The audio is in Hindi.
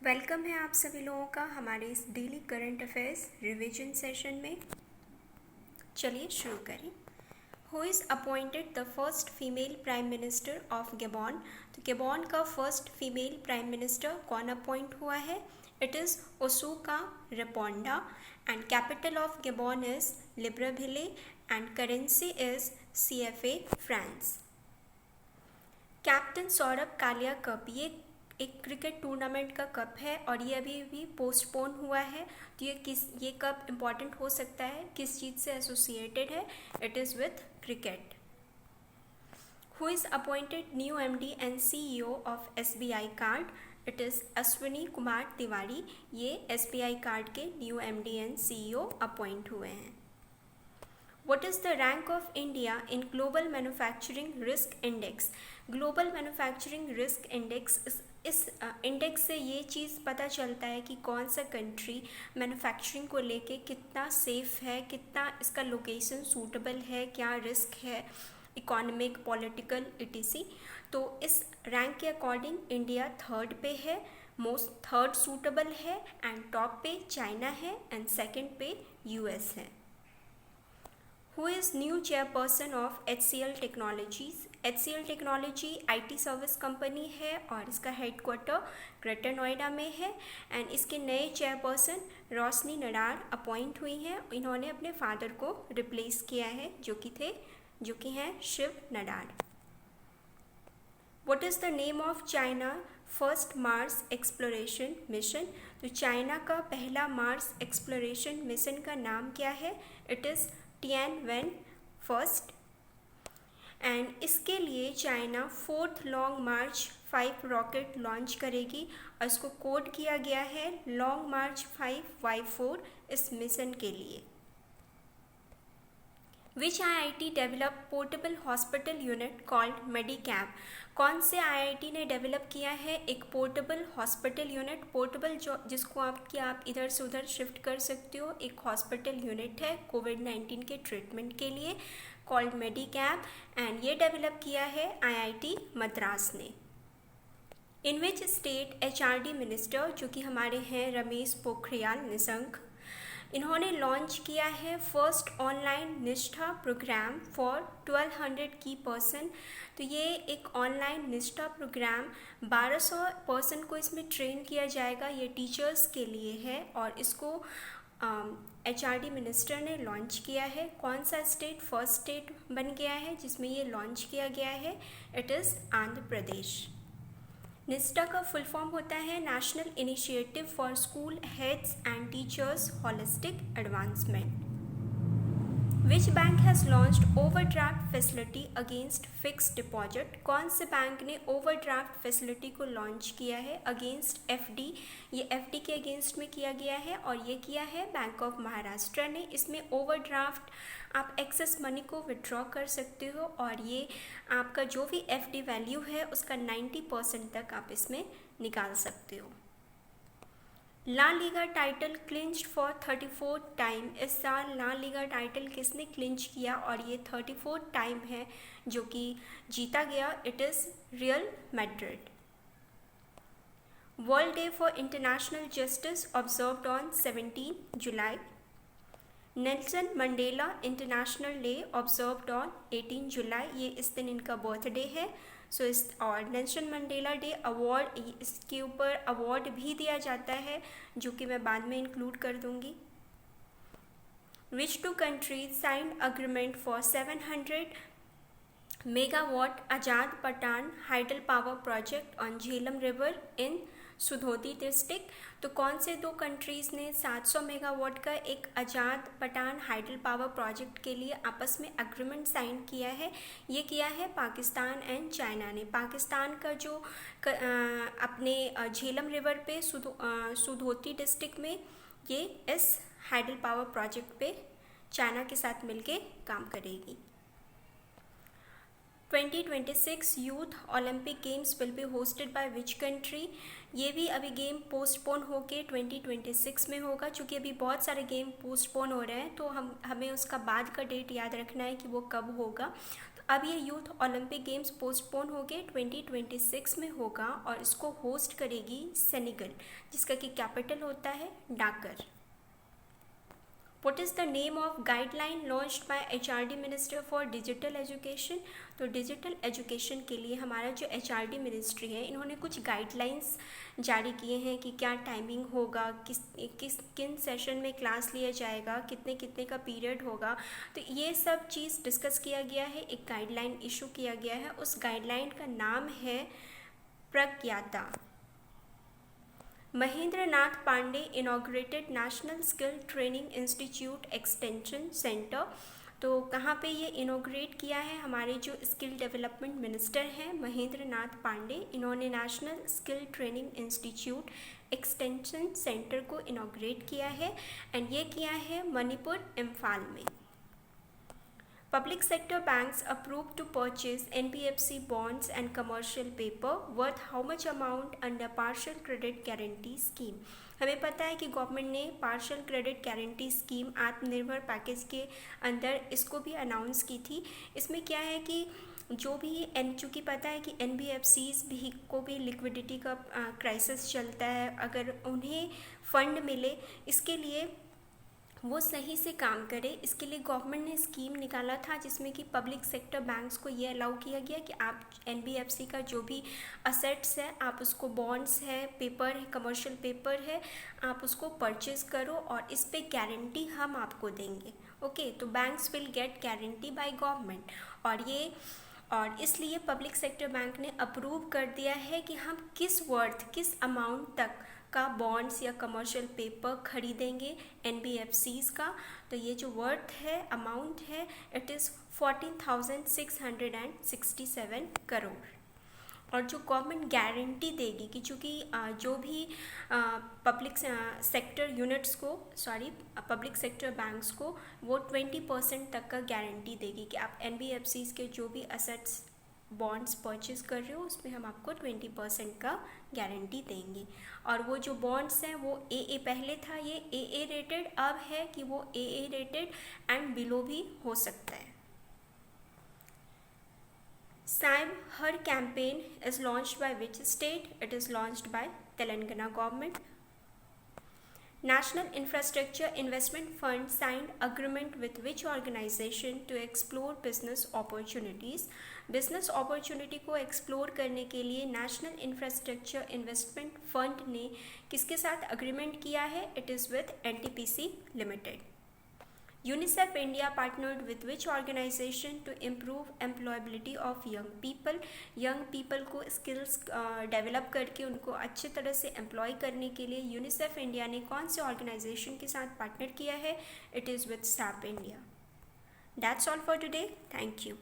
वेलकम है आप सभी लोगों का हमारे इस daily current affairs revision session में। चलिए शुरू करें। Who is appointed the first female prime minister of Gabon. तो गैबॉन का फर्स्ट फीमेल प्राइम मिनिस्टर कौन अपॉइंट हुआ है? It is Ossouka Raponda and capital of Gabon is Libreville and currency is CFA francs. Captain Saurabh Kalia cup, ये एक क्रिकेट टूर्नामेंट का कप है और ये अभी भी पोस्टपोन हुआ है। तो ये कप इम्पॉर्टेंट हो सकता है, किस चीज़ से एसोसिएटेड है? It is with cricket. Who is appointed new MD and CEO of SBI card? It is Ashwini Kumar Tiwari. ये SBI कार्ड के new MD and CEO appoint हुए हैं। What is the rank of India in Global Manufacturing Risk Index? Global Manufacturing Risk Index इस इंडेक्स से ये चीज़ पता चलता है कि कौन सा कंट्री मैन्युफैक्चरिंग को लेके कितना सेफ़ है, कितना इसका लोकेशन सूटेबल है, क्या रिस्क है, इकोनॉमिक, पॉलिटिकल etc। तो इस रैंक के अकॉर्डिंग इंडिया थर्ड पे है, मोस्ट थर्ड सूटेबल है, एंड टॉप पे चाइना है एंड सेकंड पे US है। Who is new chairperson of HCL Technologies? HCL Technology IT service company है और इसका हेडक्वार्टर ग्रेटर नोएडा में है एंड इसके नए चेयरपर्सन रोशनी नडार अपॉइंट हुई हैं। इन्होंने अपने फादर को रिप्लेस किया है जो कि हैं Shiv Nadar. What is the name of China first Mars exploration mission? तो चाइना का पहला मार्स एक्सप्लोरेशन मिशन का नाम क्या है? It is Tianwen first and इसके लिए China 4th long March 5 rocket launch करेगी और इसको कोड किया गया है लॉन्ग मार्च 5Y4 इस मिशन के लिए। Which IIT develop portable hospital unit called Medicap? कौन से IIT ने डेवलप किया है एक पोर्टेबल हॉस्पिटल यूनिट? पोर्टेबल जो जिसको आप इधर से उधर शिफ्ट कर सकते हो, एक हॉस्पिटल यूनिट है कोविड-19 के ट्रीटमेंट के लिए कॉल्ड मेडिकैप एंड ये डेवलप किया है IIT मद्रास ने। इन विच स्टेट HRD मिनिस्टर, जो कि हमारे हैं रमेश पोखरियाल निशंक, इन्होंने लॉन्च किया है फर्स्ट ऑनलाइन निष्ठा प्रोग्राम फॉर 1200 की पर्सन। तो ये एक ऑनलाइन निष्ठा प्रोग्राम 1200 पर्सन को इसमें ट्रेन किया जाएगा। ये टीचर्स के लिए है और इसको HRD मिनिस्टर ने लॉन्च किया है। कौन सा स्टेट फर्स्ट स्टेट बन गया है जिसमें ये लॉन्च किया गया है? It is Andhra Pradesh. निष्ठा का फुल फॉर्म होता है national initiative for school heads and teachers holistic advancement. Which bank has launched overdraft facility against fixed deposit? कौन से बैंक ने ओवरड्राफ्ट फैसिलिटी को लॉन्च किया है अगेंस्ट FD? ये FD के अगेंस्ट में किया गया है और ये किया है बैंक ऑफ महाराष्ट्र ने। इसमें ओवरड्राफ्ट आप एक्सेस मनी को विड्रॉ कर सकते हो और ये आपका जो भी FD वैल्यू है उसका 90% तक आप इसमें निकाल सकते हो। La Liga title clinched for 34th time. इस साल ला लीगा टाइटल किसने क्लिंच किया और ये 34th टाइम है जो कि जीता गया? It is real Madrid. World day for international justice observed on 17 July. Nelson Mandela international day observed on 18 जुलाई। ये इस दिन इनका बर्थडे है। सो इस और नेल्सन मंडेला डे अवार्ड, इसके ऊपर अवार्ड भी दिया जाता है जो कि मैं बाद में इंक्लूड कर दूंगी। Which two countries signed agreement for 700 megawatt Azad Pattan hydel power project on Jhelum river in Sudhnoti district? तो कौन से दो कंट्रीज़ ने 700 मेगावाट का एक आजाद पठान हाइडल पावर प्रोजेक्ट के लिए आपस में एग्रीमेंट साइन किया है? ये किया है पाकिस्तान एंड चाइना ने। पाकिस्तान का जो अपने झेलम रिवर पे सुधोती डिस्ट्रिक्ट में ये इस हाइडल पावर प्रोजेक्ट पे चाइना के साथ मिलके काम करेगी। 2026 youth Olympic games will be hosted by which country? ये भी अभी गेम पोस्टपोन होके 2026 में होगा। चूँकि अभी बहुत सारे गेम पोस्टपोन हो रहे हैं तो हमें उसका बाद का डेट याद रखना है कि वो कब होगा। तो अब ये यूथ ओलंपिक गेम्स पोस्टपोन हो गए, 2026 में होगा और इसको होस्ट करेगी सेनेगल, जिसका कि कैपिटल होता है डाकर। What is the name of guideline launched by HRD Minister for Digital Education? तो डिजिटल एजुकेशन के लिए हमारा जो HRD मिनिस्ट्री है, इन्होंने कुछ गाइडलाइंस जारी किए हैं कि क्या टाइमिंग होगा, किन सेशन में क्लास लिया जाएगा, कितने का पीरियड होगा। तो ये सब चीज़ डिस्कस किया गया है, एक गाइडलाइन इशू किया गया है। उस गाइडलाइन का नाम है Pragyata. Mahendra Nath Pandey inaugurated national skill training institute extension centre. तो कहाँ पे ये इनॉग्रेट किया है? हमारे जो स्किल डेवलपमेंट मिनिस्टर हैं महेंद्र नाथ पांडे, इन्होंने national skill training institute extension centre को इनॉग्रेट किया है एंड ये किया है मणिपुर इम्फाल में। Public sector banks approved to purchase NBFC bonds and commercial paper worth how much amount under partial credit guarantee scheme? हमें पता है कि गवर्नमेंट ने पार्शियल क्रेडिट गारंटी स्कीम आत्मनिर्भर पैकेज के अंदर इसको भी अनाउंस की थी। इसमें क्या है कि जो भी चूँकि पता है कि NBFCs भी को भी लिक्विडिटी का क्राइसिस चलता है, अगर उन्हें फंड मिले इसके लिए वो सही से काम करे, इसके लिए गवर्नमेंट ने स्कीम निकाला था जिसमें कि पब्लिक सेक्टर बैंक्स को ये अलाउ किया गया कि आप NBFC का जो भी असेट्स है, आप उसको बॉन्ड्स है, पेपर है, कमर्शियल पेपर है, आप उसको परचेज करो और इस पे गारंटी हम आपको देंगे। ओके, तो banks will get guarantee by government और इसलिए पब्लिक सेक्टर बैंक ने अप्रूव कर दिया है कि हम किस अमाउंट तक का बॉन्ड्स या कमर्शियल पेपर खरीदेंगे NBFCs का। तो ये जो वर्थ है, अमाउंट है, इट इज़ 14,667 करोड़। और जो गवर्नमेंट गारंटी देगी कि चूँकि जो भी पब्लिक सेक्टर बैंक्स को वो 20% तक का गारंटी देगी कि आप NBFCs के जो भी असेट्स बॉन्ड्स परचेज कर रहे हो उसमें हम आपको 20% का गारंटी देंगे। और वो जो बॉन्ड्स हैं वो AA पहले था, ये AA रेटेड, अब है कि वो AA रेटेड एंड बिलो भी हो सकता है। Cyber her campaign is launched by which state? It is launched by Telangana government. National Infrastructure Investment Fund signed agreement with which organization to explore business opportunities? Business opportunity को एक्सप्लोर करने के लिए नेशनल इंफ्रास्ट्रक्चर इन्वेस्टमेंट फंड ने किसके साथ अग्रीमेंट किया है? It is with NTPC limited. UNICEF India partnered with which organisation to improve employability of young people को स्किल्स डेवलप करके उनको अच्छे तरह से एम्प्लॉय करने के लिए यूनिसेफ इंडिया ने कौन से ऑर्गेनाइजेशन के साथ पार्टनर किया है? It is with SAP India. That's all for today, thank you.